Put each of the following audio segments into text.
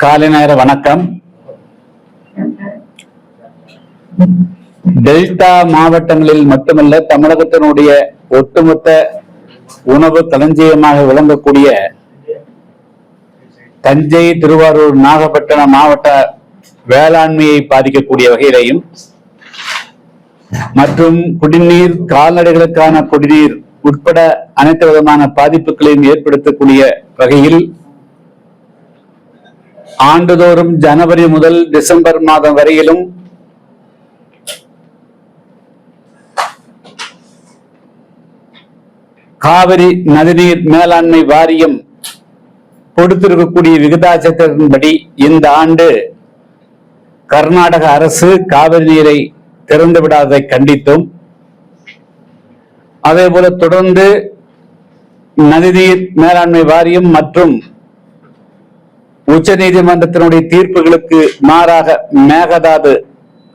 காலை நேர வணக்கம். டெல்டா மாவட்டங்களில் மட்டுமல்ல, தமிழகத்தினுடைய ஒட்டுமொத்த உணவு களஞ்சியமாக விளங்கக்கூடிய தஞ்சை, திருவாரூர், நாகப்பட்டினம் மாவட்ட வேளாண்மையை பாதிக்கக்கூடிய வகையிலையும் மற்றும் குடிநீர், கால்நடைகளுக்கான குடிநீர் உட்பட அனைத்து விதமான பாதிப்புகளையும் ஏற்படுத்தக்கூடிய வகையில் ஆண்டுதோறும் ஜனவரி முதல் டிசம்பர் மாதம் வரையிலும் காவிரி நதிநீர் மேலாண்மை வாரியம் கொடுத்திருக்கக்கூடிய விகிதாச்சாரத்தின்படி இந்த ஆண்டு கர்நாடக அரசு காவிரி நீரை திறந்து விடாததை கண்டித்தும், அதே போல தொடர்ந்து நதிநீர் மேலாண்மை வாரியம் மற்றும் உச்ச நீதிமன்றத்தினுடைய தீர்ப்புகளுக்கு மாறாக மேகதாது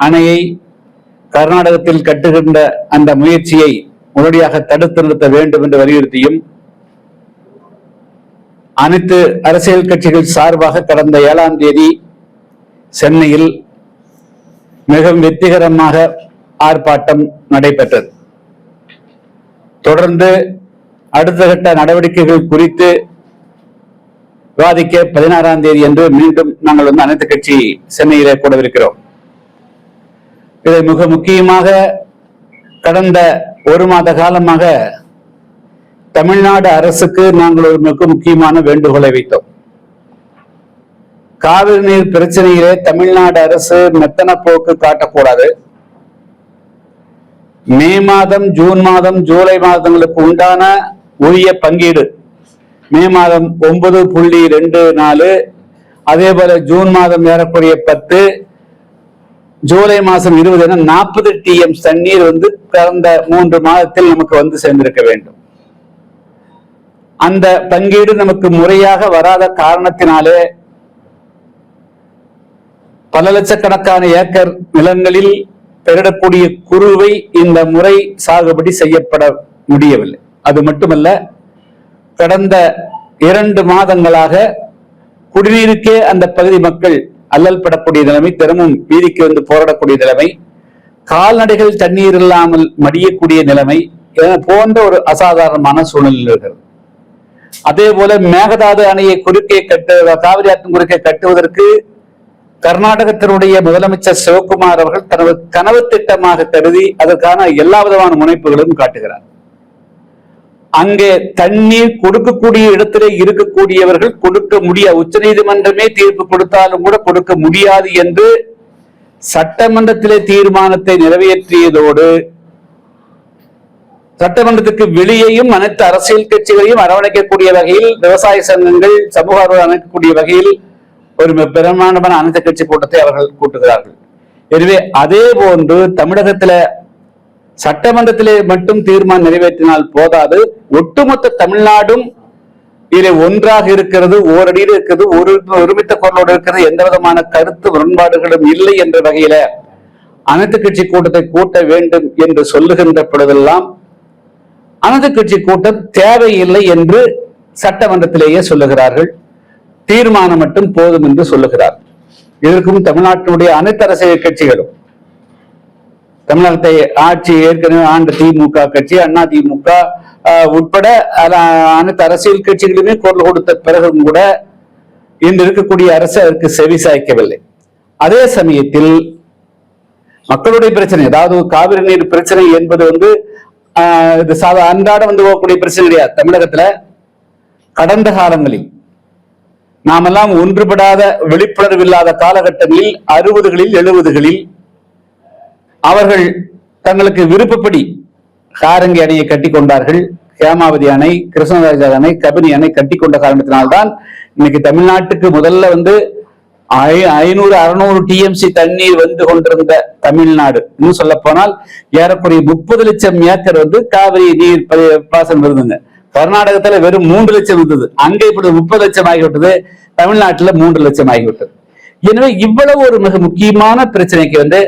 அணையை கர்நாடகத்தில் கட்டுகின்ற அந்த முயற்சியை உடனடியாக தடுத்து நிறுத்த வேண்டும் என்று வலியுறுத்தியும் அனைத்து அரசியல் கட்சிகள் சார்பாக கடந்த 7ஆம் தேதி சென்னையில் மிகவும் வெற்றிகரமாக ஆர்ப்பாட்டம் நடைபெற்றது. தொடர்ந்து அடுத்த கட்ட நடவடிக்கைகள் குறித்து விவாதிக்க 16ஆம் தேதி என்று மீண்டும் நாங்கள் அனைத்து கட்சி சென்னையிலே கூடவிருக்கிறோம். இதை மிக முக்கியமாக கடந்த ஒரு மாத காலமாக தமிழ்நாடு அரசுக்கு நாங்கள் ஒரு மிக முக்கியமான வேண்டுகோளை வைத்தோம். காவிரி நீர் பிரச்சனையிலே தமிழ்நாடு அரசு மெத்தன போக்கு காட்டக்கூடாது. மே மாதம், ஜூன் மாதம், ஜூலை மாதங்களுக்கு உண்டான உரிய பங்கீடு மே மாதம் 9.24, அதே போல ஜூன் மாதம் ஏறக்குறைய 10, ஜூலை மாசம் 20 என 40 TM தண்ணீர் கடந்த 3 மாதத்தில் நமக்கு சேர்ந்திருக்க வேண்டும். அந்த பங்கீடு நமக்கு முறையாக வராத காரணத்தினாலே பல லட்சக்கணக்கான ஏக்கர் நிலங்களில் பெறக்கூடிய குறுவை இந்த முறை சாகுபடி செய்யப்பட முடியவில்லை. அது மட்டுமல்ல, கடந்த 2 மாதங்களாக குடிநீருக்கே அந்த பகுதி மக்கள் அல்லல் படக்கூடிய நிலைமை, தினமும் வீதிக்கு போராடக்கூடிய நிலைமை, கால்நடைகள் தண்ணீர் இல்லாமல் மடியக்கூடிய நிலைமை போன்ற ஒரு அசாதாரணமான சூழ்நிலை இருக்கிறது. அதே போல மேகதாது அணையை காவிரி ஆற்றின் குறுக்கே கட்டுவதற்கு கர்நாடகத்தினுடைய முதலமைச்சர் சிவகுமார் அவர்கள் தனது கனவு திட்டமாக கருதி அதற்கான எல்லா விதமான முனைப்புகளும் காட்டுகிறார். அங்கே தண்ணீர் கொடுக்கக்கூடிய இடத்திலே இருக்கக்கூடியவர்கள் கொடுக்க முடியாது. உச்ச நீதிமன்றமே தீர்ப்பு கொடுத்தாலும் கூட கொடுக்க முடியாது என்று சட்டமன்றத்திலே தீர்மானத்தை நிறைவேற்றியதோடு சட்டமன்றத்துக்கு வெளியேயும் அனைத்து அரசியல் கட்சிகளையும் அரவணைக்கக்கூடிய வகையில், விவசாய சங்கங்கள், சமூக அமைக்கக்கூடிய வகையில் ஒரு பிரமாண்டமான அனைத்து கட்சி கூட்டத்தை அவர்கள் கூட்டுகிறார்கள். எனவே அதே போன்று தமிழகத்தில சட்டமன்றத்திலே மட்டும் தீர்மானம் நிறைவேற்றினால் போதாது, ஒட்டுமொத்த தமிழ்நாடும் இதில் ஒன்றாக இருக்கிறது, ஓரடியில் இருக்கிறது, ஒருமித்த குரலோடு இருக்கிறது, எந்த விதமான கருத்து முரண்பாடுகளும் இல்லை என்ற வகையில அனைத்து கட்சி கூட்டத்தை கூட்ட வேண்டும் என்று சொல்லுகின்ற பொழுதெல்லாம் அனைத்து கட்சி கூட்டம் தேவையில்லை என்று சட்டமன்றத்திலேயே சொல்லுகிறார்கள். தீர்மானம் மட்டும் போதும் என்று சொல்லுகிறார். இதற்கும் தமிழ்நாட்டினுடைய அனைத்து அரசியல் கட்சிகளும், தமிழகத்தை ஆட்சி ஏற்கனவே ஆண்ட திமுக கட்சி, அண்ணா திமுக உட்பட அனைத்து அரசியல் கட்சிகளுமே குரல் கொடுத்த பிறகும் கூட இன்று இருக்கக்கூடிய அரசு அதற்கு செவி சாய்க்கவில்லை. அதே சமயத்தில் மக்களுடைய பிரச்சனை, அதாவது காவிரி நீர் பிரச்சனை என்பது அன்றாடம் போகக்கூடிய பிரச்சனை கிடையாது. தமிழகத்துல கடந்த காலங்களில் நாமெல்லாம் ஒன்றுபடாத, விழிப்புணர்வு இல்லாத காலகட்டங்களில் 60களில் 70களில் அவர்கள் தங்களுக்கு விருப்பப்படி காரங்கி அணையை கட்டி கொண்டார்கள். ஹேமாவதி அணை, கிருஷ்ணராஜா அணை, கபினி அணை கட்டி கொண்ட காரணத்தினால்தான் இன்னைக்கு தமிழ்நாட்டுக்கு முதல்ல 500-600 TMC தண்ணீர் கொண்டிருந்த தமிழ்நாடு, இன்னும் சொல்ல போனால் ஏறக்குறைய 30 லட்சம் ஏக்கர் காவிரி நீர் பாசனம் இருந்ததுங்க. கர்நாடகத்துல வெறும் 3 லட்சம் இருந்தது. அங்கே இப்படி 30 லட்சம் ஆகிவிட்டது. தமிழ்நாட்டுல 3 லட்சம் ஆகிவிட்டது. எனவே இவ்வளவு ஒரு மிக முக்கியமான பிரச்சனைக்கு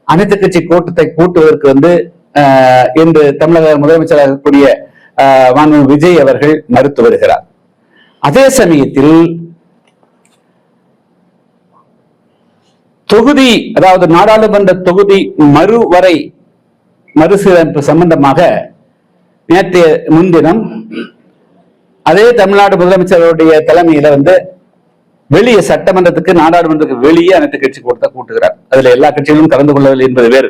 அனைத்து கட்சி கூட்டத்தை கூட்டுவதற்கு இன்று தமிழக முதலமைச்சராக இருக்கக்கூடிய மாண்புமிகு விஜய் அவர்கள் மறுத்து வருகிறார். அதே சமயத்தில் தொகுதி, அதாவது நாடாளுமன்ற தொகுதி மறுசீரமைப்பு சம்பந்தமாக நேற்றைய முன்தினம் அதே தமிழ்நாடு முதலமைச்சருடைய தலைமையில வெளியே சட்டமன்றத்துக்கு நாடாளுமன்றத்துக்கு வெளியே அனைத்து கட்சி கூட்டத்தை கூட்டுகிறார். அதுல எல்லா கட்சிகளும் கலந்து கொள்ளவில்லை என்பது வேறு.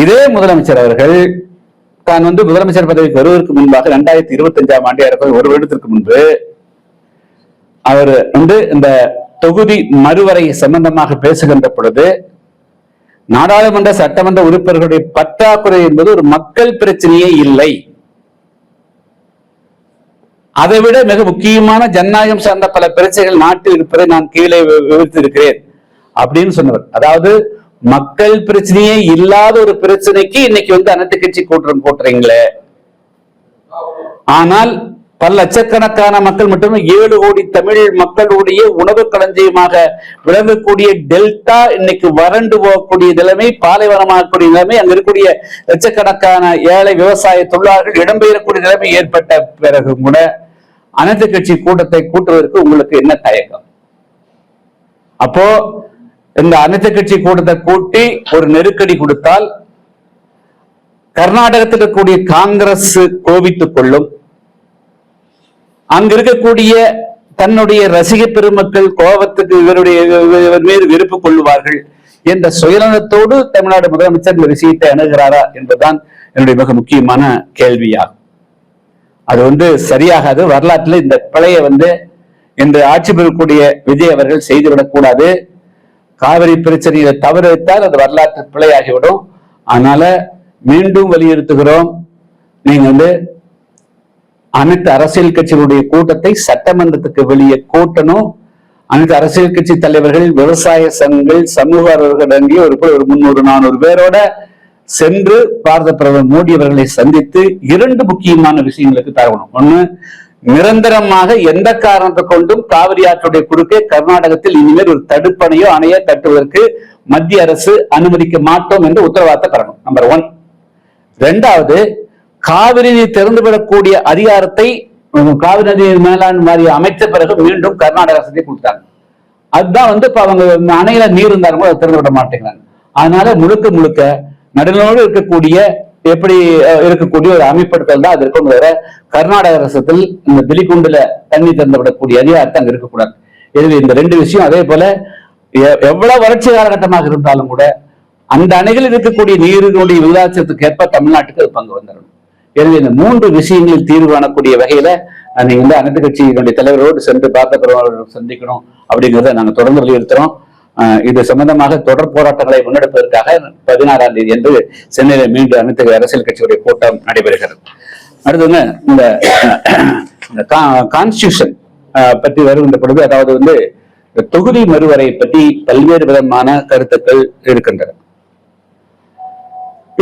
இதே முதலமைச்சர் அவர்கள் தான் முதலமைச்சர் பதவிக்கு வருவதற்கு முன்பாக 2025ஆம் ஆண்டு ஒரு வருடத்திற்கு முன்பு அவர் இந்த தொகுதி மறுவரை சம்பந்தமாக பேசுகின்ற பொழுது, நாடாளுமன்ற சட்டமன்ற உறுப்பினர்களுடைய பற்றாக்குறை என்பது ஒரு மக்கள் பிரச்சனையே இல்லை, அதைவிட மிக முக்கியமான ஜனநாயகம் சார்ந்த பல பிரச்சனைகள் நாட்டில் இருப்பதை நான் கீழே விவரித்து இருக்கிறேன் அப்படின்னு சொன்னவர். அதாவது மக்கள் பிரச்சனையே இல்லாத ஒரு பிரச்சனைக்கு இன்னைக்கு அனைத்து கட்சி கூட்டம் போட்டுறீங்களே, ஆனால் பல லட்சக்கணக்கான மக்கள் மட்டும் 7 கோடி தமிழ் மக்களுடைய உணவு களஞ்சியமாக விளங்கக்கூடிய டெல்டா இன்னைக்கு வறண்டு போகக்கூடிய நிலைமை, பாலைவனமாகக்கூடிய நிலைமை, அங்க இருக்கக்கூடிய லட்சக்கணக்கான ஏழை விவசாய தொழிலாளர்கள் இடம்பெயரக்கூடிய நிலைமை ஏற்பட்ட பிறகு கூட அனைத்து கட்சி கூட்டத்தை கூட்டுவதற்கு உங்களுக்கு என்ன தயக்கம்? அப்போ இந்த அனைத்து கட்சி கூட்டத்தை கூட்டி ஒரு நெருக்கடி கொடுத்தால் கர்நாடகத்தில் இருக்கக்கூடிய காங்கிரஸ் கோபித்துக் கொள்ளும், அங்க இருக்கக்கூடிய தன்னுடைய ரசிக பெருமக்கள் கோபத்துக்கு இவருடைய மீது வெறுப்பு கொள்ளுவார்கள் என்ற சுயநலத்தோடு தமிழ்நாடு முதலமைச்சர் இந்த விஷயத்தை அணுகிறாரா என்பதுதான் என்னுடைய மிக முக்கியமான கேள்வியாகும். அது சரியாகாது. வரலாற்றில் இந்த பிழையை இன்று ஆட்சி பெறக்கூடிய விஜய் அவர்கள் செய்துவிடக் கூடாது. காவிரி பிரச்சனையை தவறு வைத்தால் அது வரலாற்று பிழையாகிவிடும். அதனால மீண்டும் வலியுறுத்துகிறோம், நீங்க அனைத்து அரசியல் கட்சிகளுடைய கூட்டத்தை சட்டமன்றத்துக்கு வெளியே கூட்டணும். அனைத்து அரசியல் கட்சி தலைவர்கள், விவசாய சங்கங்கள், சமூக ஆர்வலர்கள் அடங்கிய ஒரு 300-400 பேரோட சென்று பாரத பிரதமர் மோடி அவர்களை சந்தித்து 2 முக்கியமான விஷயங்களுக்கு தரணும். ஒண்ணு, நிரந்தரமாக எந்த காரணத்தை கொண்டும் காவிரி ஆற்றுடைய குறுக்கே கர்நாடகத்தில் இனிமேல் ஒரு தடுப்பணையோ அணையோ கட்டுவதற்கு மத்திய அரசு அனுமதிக்க மாட்டோம் என்று உத்தரவாதத்தை பெறணும். நம்பர் 1. 2வது, காவிரி நீர் திறந்துவிடக்கூடிய அதிகாரத்தை காவிரி நதியின் மேலாண் வாரியம் அமைச்ச பிறகு மீண்டும் கர்நாடக அரசு கொடுத்தாங்க. அதுதான் இப்ப அவங்க அணையில நீர் இருந்தாலும் கூட திறந்து விட மாட்டேங்கிறாங்க. அதனால முழுக்க நடுநிலோடு இருக்கக்கூடிய எப்படி இருக்கக்கூடிய ஒரு அமைப்படுத்தல் தான் அது இருக்கும். வேற கர்நாடக அரசத்தில் இந்த வெளிக்குண்டுல தண்ணி திறந்து விடக்கூடிய அதிகாரத்தை அங்க இருக்கக்கூடாது. எனவே இந்த 2 விஷயம். அதே போல எவ்வளவு வறட்சி காலகட்டமாக இருந்தாலும் கூட அந்த அணைகளில் இருக்கக்கூடிய நீரினுடைய விகிதாச்சாரத்துக்கு ஏற்ப தமிழ்நாட்டுக்கு அது பங்கு வந்துடணும். எனவே இந்த 3 விஷயங்களில் தீர்வு காணக்கூடிய வகையில நீங்க அனைத்து கட்சியினுடைய தலைவரோடு சென்று பாரத பிரதமர் சந்திக்கணும் அப்படிங்கிறத நாங்க தொடர்ந்து வலியுறுத்துறோம். இது சம்பந்தமாக தொடர் போராட்டங்களை முன்னெடுப்பதற்காக 16ஆம் தேதி என்று சென்னையில மீண்டும் அனைத்து அரசியல் கட்சியுடைய கூட்டம் நடைபெறுகிறது. அடுத்தது இந்த கான்ஸ்டியூஷன் பற்றி வருகின்ற பொழுது, அதாவது தொகுதி மறுவரை பற்றி பல்வேறு விதமான கருத்துக்கள் இருக்கின்றன.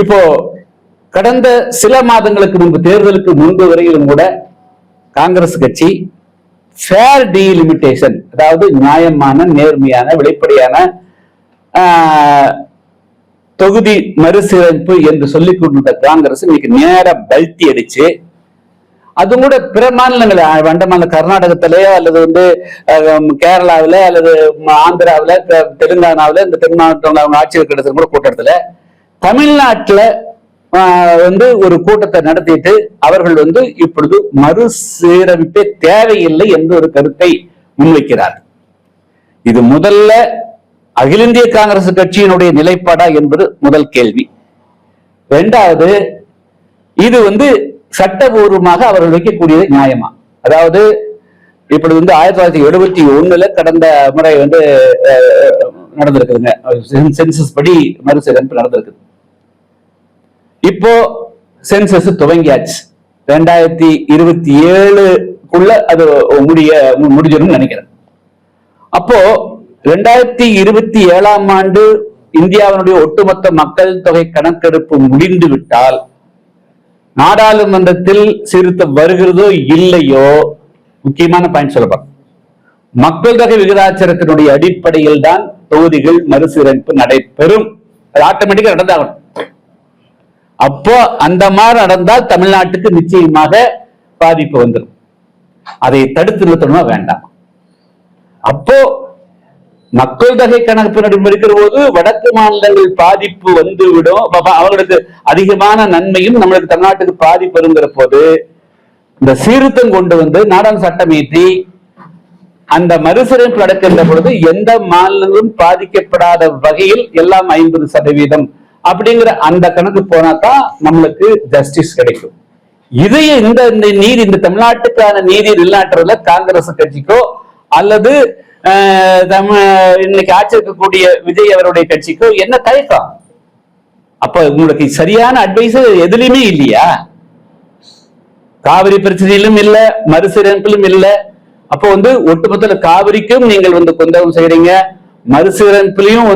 இப்போ கடந்த சில மாதங்களுக்கு முன்பு, தேர்தலுக்கு முன்பு வரையிலும் கூட காங்கிரஸ் கட்சி ஃபேர் டீலிமிட்டேஷன், அதாவது நியாயமான, நேர்மையான, வெளிப்படையான தொகுதி மறுசீரமைப்பு என்று சொல்லிக் கொண்டிருந்த காங்கிரஸ் இன்னைக்கு நேர பல்ட்டி அடிச்சு, அது கூட பிற மாநிலங்கள், வண்டமான கர்நாடகத்திலேயோ அல்லது கேரளாவில அல்லது ஆந்திராவில, தெலுங்கானாவில, இந்த தென்மாவட்டங்கள் அவங்க ஆட்சியில் கிடைச்சது கூட கூட்டத்துல தமிழ்நாட்டுல ஒரு கூட்டத்தை நடத்திட்டு அவர்கள் இப்பொழுது மறுசீரமைப்பே தேவையில்லை என்று ஒரு கருத்தை முன்வைக்கிறார். இது முதல்ல அகில இந்திய காங்கிரஸ் கட்சியினுடைய நிலைப்பாடா என்பது முதல் கேள்வி. 2வது, இது சட்டபூர்வமாக அவர்கள் வைக்கக்கூடியது நியாயமா? அதாவது இப்படி 1971 கடந்த முறை நடந்திருக்குதுங்க, சென்சஸ் படி மறுசீரமைப்பு நடந்திருக்கு. இப்போ சென்சஸ் துவங்கியாச்சு. 2027க்குள்ள அது முடிஞ்சிடும் நினைக்கிறேன். அப்போ 2027ஆம் ஆண்டு இந்தியாவினுடைய ஒட்டுமொத்த மக்கள் தொகை கணக்கெடுப்பு முடிந்து விட்டால் நாடாளுமன்றத்தில் சீர்திருத்தம் வருகிறதோ இல்லையோ, முக்கியமான பாயிண்ட் சொல்லப்படும், மக்கள் தொகை விகிதாச்சாரத்தினுடைய அடிப்படையில் தான் தொகுதிகள் மறுசீரமைப்பு நடைபெறும். அது ஆட்டோமேட்டிக்கா நடந்தாகணும். அப்போ அந்த மாதிரி நடந்தால் தமிழ்நாட்டுக்கு நிச்சயமாக பாதிப்பு வந்துடும். அதை தடுத்து நிறுத்தணுமா வேண்டாம். அப்போ மக்கள் தொகை கணக்கு இருக்கிற போது வடக்கு மாநிலங்கள் பாதிப்பு வந்து விடும், அவங்களுக்கு அதிகமான நன்மையும் நம்மளுக்கு தமிழ்நாட்டுக்கு பாதிப்பு வருங்கிற போது இந்த சீர்திருத்தம் கொண்டு வந்து நாடாளுமன்ற சட்டம் இயற்றி அந்த மறுசீரமைப்பு நடக்கின்ற பொழுது எந்த மாநிலங்களும் பாதிக்கப்படாத வகையில் எல்லாம் 50% அப்படிங்கிற அந்த கணக்கு போனாதான் நம்மளுக்கு ஜஸ்டிஸ் கிடைக்கும். இதையே இந்த நீதி, இந்த தமிழ்நாட்டுக்கான நீதி நிலைநாட்டுறதுல காங்கிரஸ் கட்சிக்கோ அல்லது இன்னைக்கு ஆட்சி இருக்கக்கூடிய விஜய் அவருடைய கட்சிக்கோ என்ன தயக்கம்? அப்ப உங்களுக்கு சரியான அட்வைஸ் எதுலையுமே இல்லையா? காவிரி பிரச்சனையிலும் இல்ல, மறுசீரமைப்பிலும் இல்ல. அப்போ ஒட்டுமொத்த காவிரிக்கும் நீங்கள் கொந்தகம் செய்யறீங்க, மறுசீரமைப்பிலையும்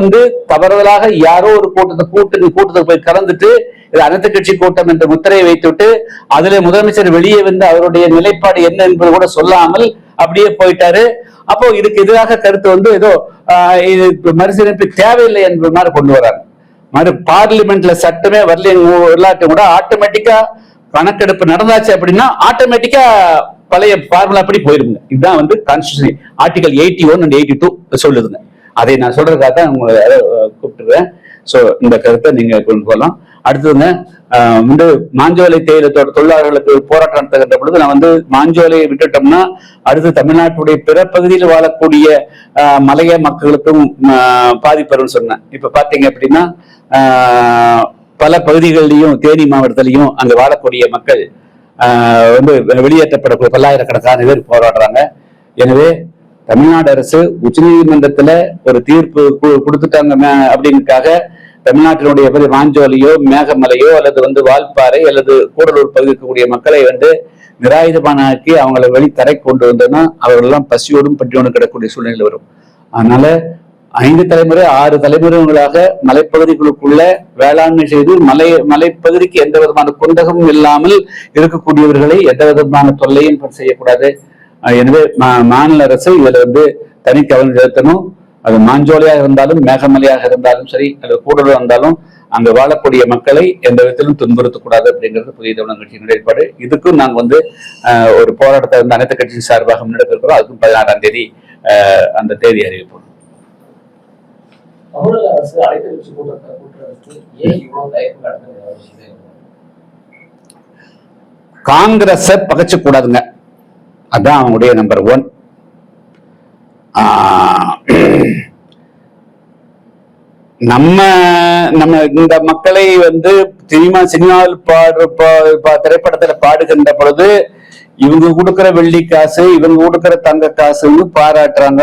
தவறுதலாக யாரோ ஒரு கூட்டத்தை போய் கலந்துட்டு இது அனைத்து கட்சி கூட்டம் என்ற முத்திரையை வைத்துவிட்டு அதுல முதலமைச்சர் வெளியே அவருடைய நிலைப்பாடு என்ன என்பது கூட சொல்லாமல் அப்படியே போயிட்டாரு. அப்போ இதுக்கு எதிராக கருத்து ஏதோ இது மறுசீரமைப்பு தேவையில்லை என்பது மாதிரி கொண்டு வராங்க. பார்லிமெண்ட்ல சட்டமே வரலாற்று கூட ஆட்டோமேட்டிக்கா கணக்கெடுப்பு நடந்தாச்சு அப்படின்னா ஆட்டோமேட்டிக்கா பழைய பார்முலா படி போயிருங்க. இதுதான் கான்ஸ்டிடியூஷன் ஆர்டிகல் 81 and 82 சொல்லுதுங்க. அதை நான் சொல்றதுக்காக தான் உங்களை கூப்பிட்டுருவேன். சோ இந்த கருத்தை நீங்க கொண்டு போகலாம். அடுத்ததுங்க, மாஞ்சோலை தேயிலை தொழிலாளர்களுக்கு போராட்டம் நடத்துகின்ற பொழுது நான் மாஞ்சோலையை விட்டுட்டோம்னா அடுத்து தமிழ்நாட்டுடைய பிற பகுதியில் வாழக்கூடிய மலைய மக்களுக்கும் பாதிப்பருன்னு சொன்னேன். இப்ப பாத்தீங்க அப்படின்னா பல பகுதிகளிலையும் தேனி மாவட்டத்திலையும் அங்க வாழக்கூடிய மக்கள் வெளியேற்றப்படக்கூடிய பல்லாயிரக்கணக்கான பேர் போராடுறாங்க. எனவே தமிழ்நாடு அரசு உச்ச நீதிமன்றத்துல ஒரு தீர்ப்பு கொடுத்துட்டாங்க அப்படிங்கிறதுக்காக தமிழ்நாட்டினுடைய மாஞ்சோலையோ மேகமலையோ அல்லது வால்பாறை அல்லது கூடலூர் பகுதி இருக்கக்கூடிய மக்களை நிராயுதமானாக்கி அவங்களை வெளித்தரை கொண்டு வந்தோம்னா அவர்கள் எல்லாம் பசியோடும் பட்டியோடும் கிடக்கூடிய சூழ்நிலை வரும். அதனால 5 தலைமுறை 6 தலைமுறைகளாக மலைப்பகுதிகளுக்குள்ள வேளாண்மை செய்து மலைப்பகுதிக்கு எந்த விதமான குந்தகமும் இல்லாமல் இருக்கக்கூடியவர்களை எந்த விதமான தொல்லையும் செய்யக்கூடாது. எனவே மாநில அரசு இதுல தனி கவனம் செலுத்தணும். அது மாஞ்சோலையாக இருந்தாலும் மேகமலையாக இருந்தாலும் சரி, அல்லது கூடலூர் இருந்தாலும் அங்க வாழக்கூடிய மக்களை எந்த விதத்திலும் துன்புறுத்தக்கூடாது அப்படிங்கிறது புதிய தமிழகம் கட்சியின் நிலைப்பாடு. இதுக்கும் நாங்க ஒரு போராட்டத்தை அனைத்து கட்சியின் சார்பாக முன்னெடுத்திருக்கிறோம். அதுக்கும் 16ஆம் தேதி அந்த தேதி அறிவிப்போம். காங்கிரஸ பகைச்சு கூடாதுங்க, அதான் அவங்களுடைய நம்பர் 1. நம்ம இந்த மக்களை சினிமாவில் திரைப்படத்துல பாடுகின்ற பொழுது இவங்க கொடுக்கிற வெள்ளி காசு, இவங்க கொடுக்கிற தங்க காசுன்னு பாராட்டுறாங்க,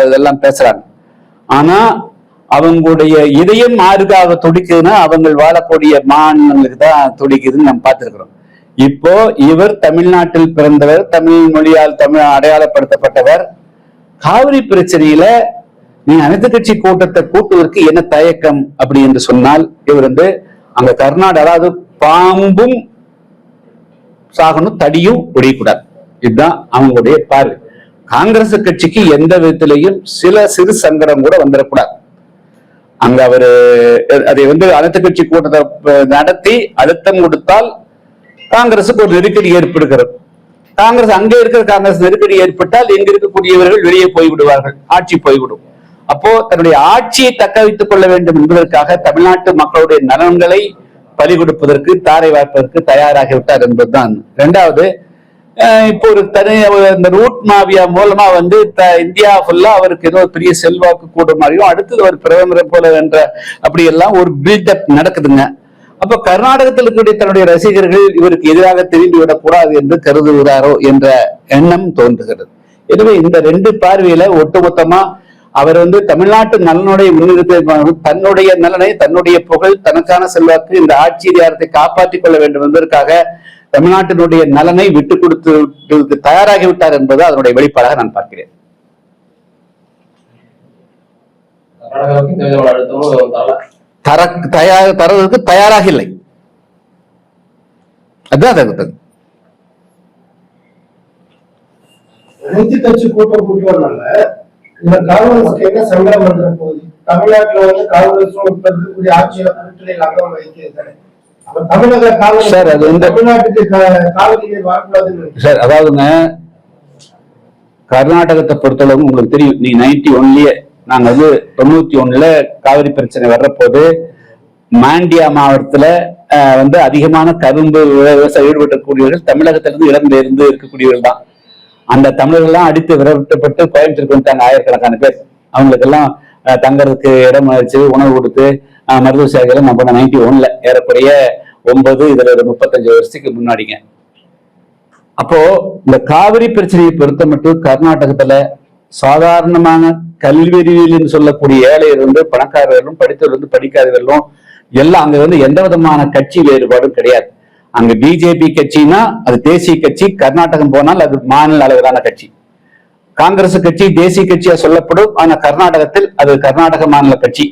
இதெல்லாம் பேசுறாங்க. ஆனா அவங்களுடைய இதயம் யாருக்காக துடிக்குதுன்னா அவங்க வாழக்கூடிய மாநிலங்களுக்கு தான் துடிக்குதுன்னு நம்ம பார்த்திருக்கிறோம். இப்போ இவர் தமிழ்நாட்டில் பிறந்தவர், தமிழ் மொழியால் அடையாளப்படுத்தப்பட்டவர். காவிரி பிரச்சனையில நீங்க அனைத்து கட்சி கூட்டத்தை கூட்டுவதற்கு என்ன தயக்கம் அப்படி என்று சொன்னால் இவர் அங்க கர்நாடகா, அதாவது பாம்பும் சாகணும் தடியும் ஒடியக்கூடாது. இதுதான் அவங்களுடைய பார்வை. காங்கிரஸ் கட்சிக்கு எந்த விதத்திலையும் சிறு சங்கடம் கூட வந்துடக்கூடாது. அங்க அவரு அதை அனைத்து கட்சி கூட்டத்தை நடத்தி அழுத்தம் கொடுத்தால் காங்கிரசுக்கு ஒரு நெருக்கடி ஏற்படுகிறது. காங்கிரஸ் அங்கே இருக்கிற காங்கிரஸ் நெருக்கடி ஏற்பட்டால் எங்க இருக்கக்கூடியவர்கள் வெளியே போய்விடுவார்கள், ஆட்சி போய்விடும். அப்போ தன்னுடைய ஆட்சியை தக்க வைத்துக் கொள்ள வேண்டும் என்பதற்காக தமிழ்நாட்டு மக்களுடைய நலன்களை பலி கொடுப்பதற்கு தாரை வார்ப்பதற்கு தயாராகிவிட்டார் என்பதுதான். 2வது, இப்போ ஒரு இந்த ரூட் மாவியா மூலமா இந்தியா ஃபுல்லா அவருக்கு ஏதோ பெரிய செல்வாக்கு கூட மாதிரியும் அடுத்தது ஒரு பிரதமரை போல என்ற அப்படி எல்லாம் ஒரு பில்டப் நடக்குதுங்க. அப்ப கர்நாடகத்தில் இருக்கக்கூடிய தன்னுடைய ரசிகர்கள் இவருக்கு எதிராக திரும்பி விடக்கூடாது என்று கருதுகிறாரோ என்ற எண்ணம் தோன்றுகிறது. எனவே இந்த 2 பார்வையில ஒட்டுமொத்தமா அவர் தமிழ்நாட்டு நலனுடைய முன்னிறுத்த தன்னுடைய நலனை, தன்னுடைய புகழ், தனக்கான செல்வாக்கு, இந்த ஆட்சி அதிகாரத்தை காப்பாற்றிக் கொள்ள வேண்டும் என்பதற்காக தமிழ்நாட்டினுடைய நலனை விட்டு கொடுத்து தயாராகிவிட்டார் என்பது அதனுடைய வெளிப்பாடாக நான் பார்க்கிறேன். தரதற்கு தயாராக இல்லை. அதுதான் அனைத்து கட்சி கூட்டம் கூட்டுவதனால இந்த காங்கிரஸுக்கு என்ன சங்கடம் வந்துட போகுது? தமிழ்நாட்டுல காங்கிரஸும் இருக்கக்கூடிய ஆட்சியில கூட்டணியில் அங்கம் வைக்கிறது. தமிழக காங்கிரஸ் சார், அது தமிழ்நாட்டுக்கு காவிரி வரக்கூடாதுன்னு சார். அதாவதுங்க, கர்நாடகத்தை பொறுத்தளவு உங்களுக்கு தெரியும், நீ நாங்க வந்து 91ல காவிரி பிரச்சனை வர்றபோது மாண்டியா மாவட்டத்துல வந்து அதிகமான கரும்பு விவசாயம் ஈடுபட்டக்கூடியவர்கள் தமிழகத்திலிருந்து இடம்பெயர்ந்து இருக்கக்கூடியவர்கள் தான். அந்த தமிழர்கள்லாம் அடித்து விரட்டப்பட்டு கோயம்புத்தூருக்கு வந்துட்டாங்க ஆயிரக்கணக்கான பேர். அவங்களுக்கெல்லாம் தங்கறதுக்கு இடம் அடிச்சு உணவு கொடுத்து மருத்துவ சேவைகளை நம்ம 91ல ஏறக்குறைய 9 இதுல 35 வருஷத்துக்கு முன்னாடிங்க. அப்போ இந்த காவிரி பிரச்சனையை பொறுத்த மட்டும் கர்நாடகத்துல சாதாரணமான கல்வியறிவியல் சொல்லக்கூடிய ஏழையிலிருந்து பணக்காரர்களும் படித்தவர்களும் படிக்காதவர்களும் எல்லாம் அங்க வந்து எந்த விதமான கட்சி வேறுபாடும் கிடையாது. அங்க பிஜேபி கட்சினா அது தேசிய கட்சி, கர்நாடகம் போனால் அது மாநில அளவிலான கட்சி. காங்கிரஸ் கட்சி தேசிய கட்சியா சொல்லப்படும், ஆனா கர்நாடகத்தில் அது கர்நாடக மாநில கட்சி.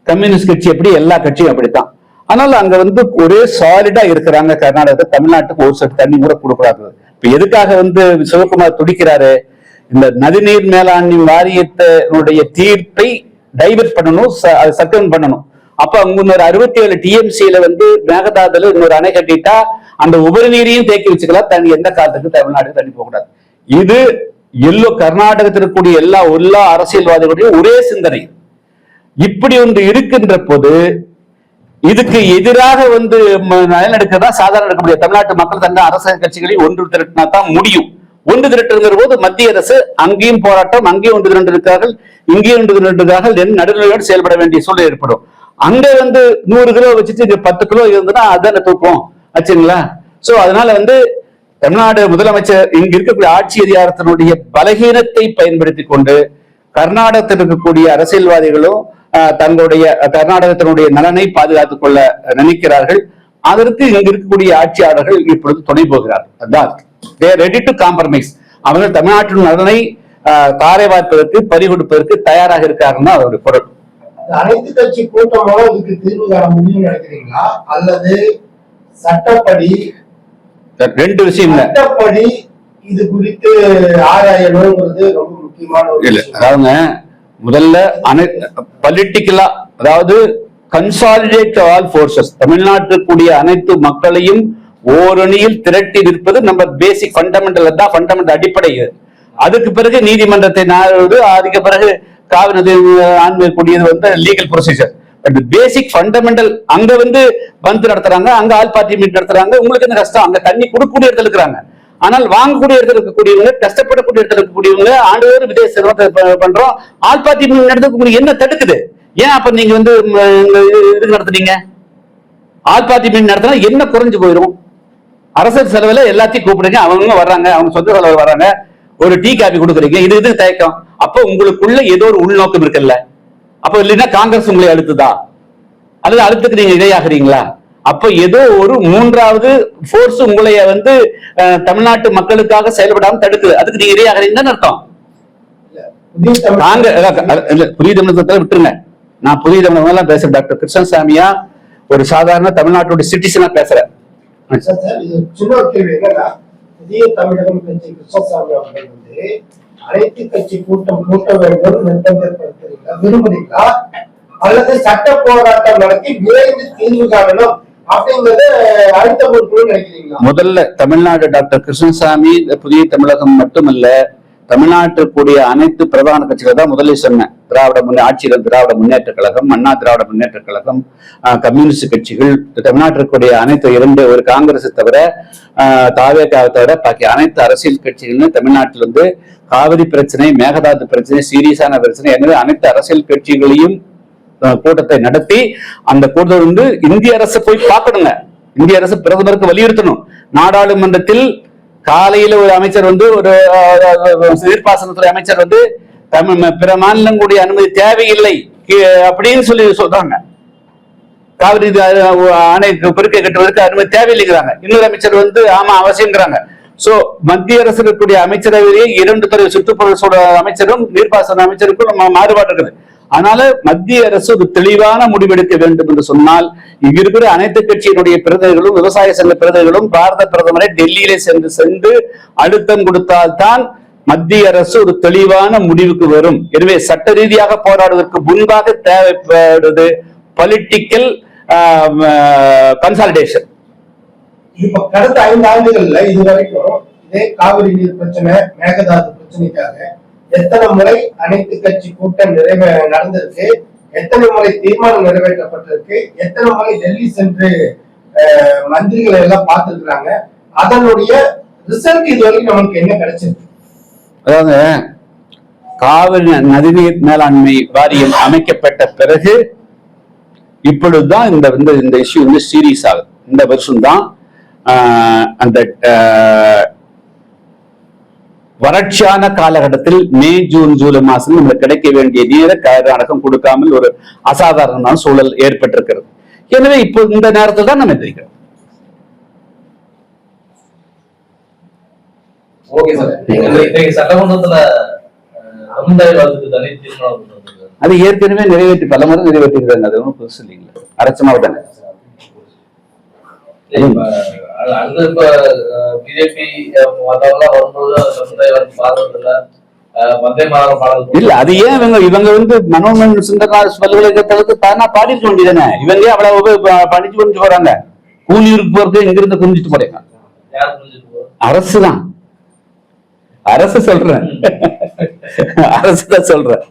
கம்யூனிஸ்ட் கட்சி எப்படி, எல்லா கட்சியும் அப்படித்தான். அதனால அங்க வந்து ஒரே சாலிடா இருக்கிறாங்க. கர்நாடகத்தை தமிழ்நாட்டுக்கு ஒரு சொட்டு தண்ணி கூட கொடுக்கூடாது. இப்ப எதுக்காக வந்து சிவகுமார் துடிக்கிறாரு, இந்த நதிநீர் மேலாண்மை வாரியத்தினுடைய தீர்ப்பை டைவர்ட் பண்ணணும், அதை சஸ்பெண்ட் பண்ணணும். அப்ப இன்னொரு 67 டிஎம்சியில வந்து மேகதாதுல இன்னொரு அணை கட்டிட்டா அந்த உபரி நீரையும் தேக்கி வச்சுக்கலாம். தண்ணி எந்த காலத்துக்கு தமிழ்நாட்டுக்கு தண்ணி போகக்கூடாது. இது கர்நாடகத்தில் இருக்கக்கூடிய எல்லா அரசியல்வாதிகளுடைய ஒரே சிந்தனை. இப்படி ஒன்று இருக்கின்ற போது இதுக்கு எதிராக வந்து நலனெடுக்கிறதா சாதாரண இருக்க முடியாது. தமிழ்நாட்டு மக்கள் தங்க அரசியல் கட்சிகளை ஒன்று திரட்டினா தான் முடியும். ஒன்று திரட்டுங்கிற போது மத்திய அரசு அங்கேயும் போராட்டம், அங்கேயும் ஒன்று திரண்டிருக்கார்கள், இங்கேயும் ஒன்று திரண்டிருக்கார்கள், நடுநிலையோடு செயல்பட வேண்டிய சூழல் ஏற்படும். அங்க வந்து 100 கிலோ வச்சுட்டு இங்க 10 கிலோ இருந்ததுன்னா அதான தூக்கம் ஆச்சுங்களா? சோ அதனால வந்து தமிழ்நாடு முதலமைச்சர் இங்க இருக்கக்கூடிய ஆட்சி அதிகாரத்தினுடைய பலகீனத்தை பயன்படுத்தி கொண்டு கர்நாடகத்தில் இருக்கக்கூடிய அரசியல்வாதிகளும் தங்களுடைய கர்நாடகத்தினுடைய நலனை பாதுகாத்துக் கொள்ள நினைக்கிறார்கள். அதற்கு இங்க இருக்கக்கூடிய ஆட்சியாளர்கள் இப்பொழுது துணை போகிறார்கள். அதான் ரெடி டு காம்ப்ரமைஸ். அவர்கள் தமிழ்நாட்டின் நலனை தாரை வார்ப்பதற்கு பறிகொடுப்பதற்கு தயாராக இருக்காருன்னு அவருடைய பொருள். அனைத்து கட்சி கூட்டமாக இதுக்கு தீர்வு காண முடியும் நினைக்கிறீங்களா, அல்லது சட்டப்படி? ரெண்டு விஷயம் இல்ல, சட்டப்படி இது குறித்து ஆராயணுங்கிறது ரொம்ப முக்கியமான ஒரு விஷயம். அதாவது முதல்ல பொலிட்டிக்கலா, அதாவது கன்சாலிடேட் ஆல் போர்சஸ், தமிழ்நாட்டில் கூடிய அனைத்து மக்களையும் ஓரணியில் திரட்டி நிற்பது நம்ம பேசிக் ஃபண்டமெண்டல் தான், ஃபண்டமெண்டல் அடிப்படை. அதுக்கு பிறகு நீதிமன்றத்தை நாடுவது, அதுக்கு பிறகு காவிரி ஆண்மைக்கூடியது வந்து legal procedure. But basic fundamental அங்க வந்து பந்து நடத்துறாங்க, அங்க ஆல் பார்ட்டி மீட் நடத்துறாங்க. உங்களுக்கு என்ன கஷ்டம்? அங்க தண்ணி கொடுக்கக்கூடிய இடத்துல இருக்கிறாங்க. ஆனால் வாங்கக்கூடிய இடத்துல இருக்கக்கூடியவங்க, கஷ்டப்படக்கூடிய இடத்துல இருக்கக்கூடியவங்க ஆண்டுதோறும் விதேச பண்றோம். ஆல் பார்ட்டி மீட் நடத்தக்கூடிய என்ன தடுக்குது? ஏன் அப்ப நீங்க வந்து இது நடத்துறீங்க? ஆல் பார்ட்டி மீட் நடத்தினா என்ன குறைஞ்சு போயிடும்? அரசு செலவுல எல்லாத்தையும் கூப்பிடுங்க, அவங்க வர்றாங்க, அவங்க சொந்த செலவு வர்றாங்க, ஒரு டீ காபி கொடுக்குறீங்க, இது தயக்கம். அப்ப உங்களுக்குள்ள ஏதோ ஒரு உள்நோக்கம் இருக்குல்ல. அப்ப இல்லைன்னா காங்கிரஸ் உங்களை அழுத்துதா, அல்லது அழுத்துக்கு நீங்க இடையாகிறீங்களா? அப்ப ஏதோ ஒரு மூன்றாவது போர்ஸ் உங்களை வந்து தமிழ்நாட்டு மக்களுக்காக செயல்படாம தடுக்குது. அதுக்கு நீங்க இடையாகிறீங்கன்னு அர்த்தம். புதிய தமிழகத்தை விட்டுருங்க, நான் புதிய தமிழகம் பேசுறேன். டாக்டர் கிருஷ்ணசாமியா ஒரு சாதாரண தமிழ்நாட்டுடைய சிட்டிசனா பேசுறேன். சின்ன கேள்வி என்னன்னா, புதிய தமிழகம் கட்சி கிருஷ்ணசாமி அவர்கள் வந்து அனைத்து கட்சி கூட்டம் கூட்ட வேண்டும் நிர்பந்தப்படுத்துறீங்களா, விரும்புறீங்களா, அல்லது சட்ட போராட்டம் நடத்தி விரைந்து தீர்வு காணணும் அப்படிங்கறது அடுத்த பொறுப்பு நினைக்கிறீங்களா? முதல்ல தமிழ்நாடு டாக்டர் கிருஷ்ணசாமி புதிய தமிழகம் மட்டுமல்ல, தமிழ்நாட்டில் கூடிய அனைத்து பிரதான கட்சிகள் தான் முதலில் சொன்னேன். ஆட்சியில் திராவிட முன்னேற்ற கழகம், அண்ணா திராவிட முன்னேற்ற கழகம், கம்யூனிஸ்ட் கட்சிகள், தமிழ்நாட்டில் கூடிய அனைத்து ஒரு காங்கிரஸ் தவிர தாவேகாவை தவிர பாக்கி அனைத்து அரசியல் கட்சிகளும் தமிழ்நாட்டில் வந்து காவிரி பிரச்சனை, மேகதாது பிரச்சனை சீரியஸான பிரச்சனை. எனவே அனைத்து அரசியல் கட்சிகளையும் கூட்டத்தை நடத்தி அந்த கூட்டத்தை வந்து இந்திய அரசு போய் பார்க்கணுங்க. இந்திய அரசு பிரதமருக்கு வலியுறுத்தணும். நாடாளுமன்றத்தில் காலையில ஒரு அமைச்சர் வந்து ஒரு நீர்ப்பாசனத்துறை அமைச்சர் வந்து பிற மாநிலங்களுடைய அனுமதி தேவையில்லை அப்படின்னு சொல்றாங்க. காவிரி அணை பெருக்கை கட்டுவதற்கு அனுமதி தேவையில்லைங்கிறாங்க. இன்னொரு அமைச்சர் வந்து ஆமா அவசியம்ங்கிறாங்க. சோ மத்திய அரசு இருக்கக்கூடிய அமைச்சரவையிலேயே 2 துறை, சுற்றுப்புற அமைச்சரும் நீர்ப்பாசன அமைச்சருக்கும் மாறுபாடு இருக்குது. அதனால மத்திய அரசு ஒரு தெளிவான முடிவெடுக்க வேண்டும் என்று சொன்னால் இங்க இருக்கிற அனைத்து கட்சியினுடைய பிரதிநிதிகளும், விவசாய சங்க பிரதிநிதிகளும் பாரத பிரதமரை டெல்லியிலே சென்று அழுத்தம் கொடுத்தால்தான் மத்திய அரசு ஒரு தெளிவான முடிவுக்கு வரும். எனவே சட்ட ரீதியாக போராடுவதற்கு முன்பாக தேவைப்படுவது பொலிட்டிக்கல் கன்சாலிடேஷன். இப்ப கடந்த 5 ஆண்டுகள்ல இதுவரைக்கும் இதே காவிரி நீர் பிரச்சனை, மேகதாது பிரச்சனைக்காக எத்தனை முறை அனைத்து கட்சி கூட்டம் நடந்திருக்கு, எத்தனை முறை தீர்மானம் நிறைவேற்றப்பட்டிருக்கு, எத்தனை முறை டெல்லி சென்று மந்திரிகளை எல்லாம் பார்த்திருக்கிறாங்க, அதனுடைய ரிசல்ட் இதுவரைக்கும் நமக்கு என்ன கிடைச்சிருக்கு? அதாவது காவிரி நதிநீர் மேலாண்மை வாரியம் அமைக்கப்பட்ட பிறகு இப்பொழுதுதான் இந்த இஷ்யூ வந்து சீரியஸ் ஆகுது. இந்த வருஷம் தான் அந்த வறட்சியான காலகட்டத்தில் மே ஜூன் ஜூலை மாசம் நம்மளுக்கு கிடைக்க வேண்டிய நீரை கர்நாடகம் கொடுக்காமல் ஒரு அசாதாரணமான சூழல் ஏற்பட்டிருக்கிறது. எனவே இப்போ இந்த நேரத்தில் தான் நம்ம எதிர்க்கிறோம். அது ஏற்கனவே நிறைவேற்றி பல முறை நிறைவேற்றிருக்காங்க. அது ஒன்றும் புதுசு இல்லைங்களா, அரசமாக தானே. இல்ல அது ஏன் இவங்க வந்து மனோன்மன் சுந்தரராஜ் பல்கலைக்கழகத்துக்கு தானா பாடிக்க வேண்டியதானே. இவங்க அவ்வளவு படிச்சு புரிஞ்சு போறாங்க. கூலியூருக்கு போறது இங்க இருந்து புரிஞ்சுட்டு போறீங்க. அரசுதான், அரசு சொல்றேன், அரசுதான் சொல்றேன்.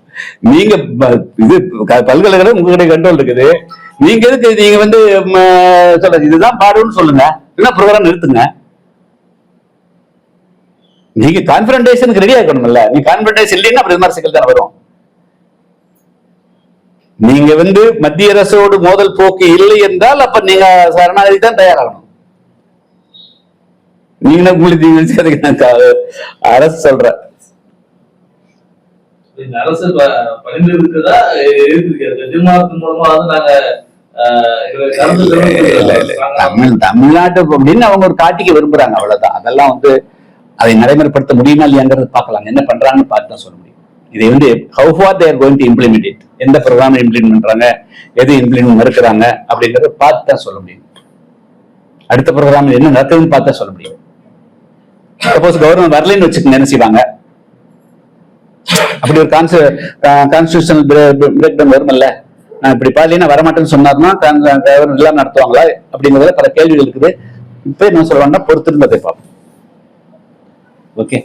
நீங்க இது பல்கலைக்கழகம் உங்களுடைய கண்ட்ரோல் இருக்குது. நீங்க எதுக்கு நீங்க வந்து சொல்றது இதுதான் பாடுன்னு சொல்லுங்க, இல்ல ப்ரோக்ராம் நிறுத்துங்க. நீங்க கான்ஃபரன்டேஷனுக்கு ரெடி ஆகணும்ல. நீ கான்ஃபரன்டேஷன் இல்லைன்னா அப்புறம் விமர்சைகள் தானே வரும். நீங்க வந்து மத்திய அரசோடு மோதல் போக்கு இல்லை என்றால் அப்ப நீங்க சரணாகதி தான் தயாராகணும். நீங்க உங்களுக்கு அரசு சொல்ற அரசு பரிந்துரைக்கிறதா தீர்மானத்தின் மூலமா வந்து நாங்க தமிழ்நாட்டு அப்படின்னு அவங்க ஒரு காட்டிக்க விரும்புறாங்க, அவ்வளவுதான். அதெல்லாம் வந்து அதை நடைமுறைப்படுத்த முடியுமா இல்லையாங்கிறது பார்க்கலாம். என்ன பண்றாங்கன்னு பார்த்து தான் சொல்ல முடியும். இதை வந்து how far they are going to implement it, எந்த ப்ரோக்ராம் இம்ப்ளிமெண்ட் பண்றாங்க, எது இம்ப்ளிமெண்ட் மறுக்கிறாங்க அப்படிங்கறத பார்த்து தான் சொல்ல முடியும். அடுத்த ப்ரோக்ராம் என்ன நடக்குதுன்னு பார்த்து தான் சொல்ல முடியும். சப்போஸ் கவர்மெண்ட் வரலன்னு வச்சுக்கோங்க, என்ன செய்வாங்க? அப்படி ஒரு கான்ஸ்டிடியூஷனல் பிரேக் டவுன் வரும்ல. நான் இப்படி பாடலைன்னா வரமாட்டேன்னு சொன்னார்னா கவர்மெண்ட் எல்லாம் நடத்துவாங்களா அப்படிங்கிறத பல கேள்விகள் இருக்குது. இப்ப என்ன சொல்லுவாங்கன்னா பொறுத்திருந்ததை பார்ப்போம். ஓகே.